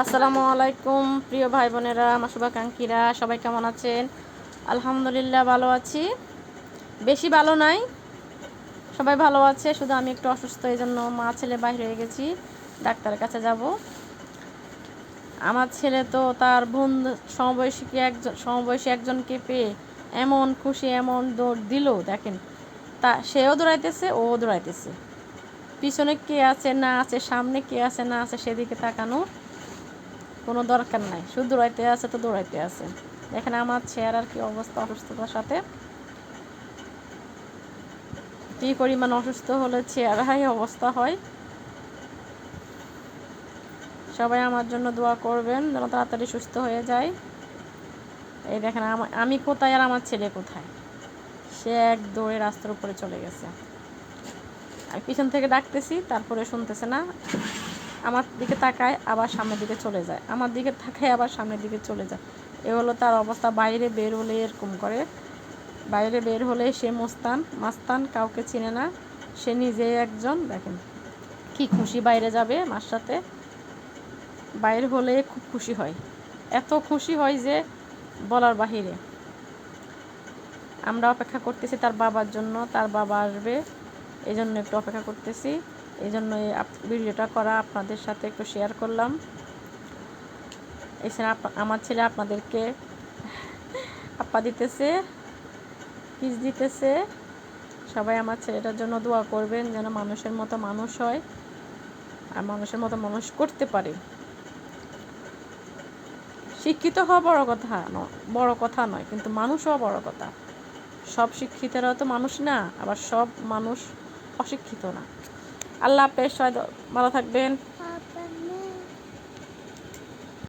আসসালামু আলাইকুম প্রিয় ভাই বোনেরা, আমার শুভাকাঙ্ক্ষীরা, সবাই কেমন আছেন? আলহামদুলিল্লাহ ভালো আছি, বেশি ভালো নাই, সবাই ভালো আছে। শুধু আমি একটু অসুস্থ, এই জন্য মা ছেলে বাইরে হয়ে গেছি, ডাক্তারের কাছে যাব। আমার ছেলে তো তার বন্ধু সমবয়সী একজনকে পেয়ে এমন খুশি, এমন দৌড় দিল, দেখেন সেও দৌড়াইতেছে, ও দৌড়াইতেছে। পিছনে কে আছে না আছে, সামনে কে আছে না আছে, সেদিকে তাকানো কোনো দরকার নাই, শুধু দৌড়াইতে আছে তো দৌড়াইতে আছে। দেখেন আমার চেহারার কি অবস্থা, অসুস্থতার সাথে কী পরিমাণ অসুস্থ হলে চেহারাই অবস্থা হয়। সবাই আমার জন্য দোয়া করবেন যেন তাড়াতাড়ি সুস্থ হয়ে যায়। এই দেখেন আমি কোথায় আর আমার ছেলে কোথায়, সে এক দৌড়ে রাস্তার উপরে চলে গেছে। আর পিছন থেকে ডাকতেছি, তারপরে শুনতেছে না, আমার দিকে তাকায় আবার সামনের দিকে চলে যায়, আমার দিকে তাকায় আবার সামনের দিকে চলে যায়। এ হলো তার অবস্থা। বাইরে বের হলে এরকম করে, বাইরে বের হলে সে মাস্তান, কাউকে চিনে না, সে নিজেই একজন। দেখেন কি খুশি, বাইরে যাবে মার সাথে, বাইরে হলে খুব খুশি হয়, এত খুশি হয় যে বলার বাহিরে। আমরা অপেক্ষা করতেছি তার বাবার জন্য, তার বাবা আসবে, এই জন্য একটু অপেক্ষা করতেছি। এই জন্য ভিডিওটা করা, আপনাদের সাথে একটু শেয়ার করলাম। এছাড়া আমার ছেলে আপনাদেরকে আপ্পা দিতেছে, কিস দিতেছে। সবাই আমার ছেলেটার জন্য দোয়া করবেন যেন মানুষের মতো মানুষ হয় আর মানুষের মতো মানুষ করতে পারে। শিক্ষিত হওয়া বড় কথা নয়, কিন্তু মানুষ হওয়া বড় কথা। সব শিক্ষিতরাও তো মানুষ না, আবার সব মানুষ অশিক্ষিত না। আল্লাহ হাফেজ, সবাই ভালো থাকবেন।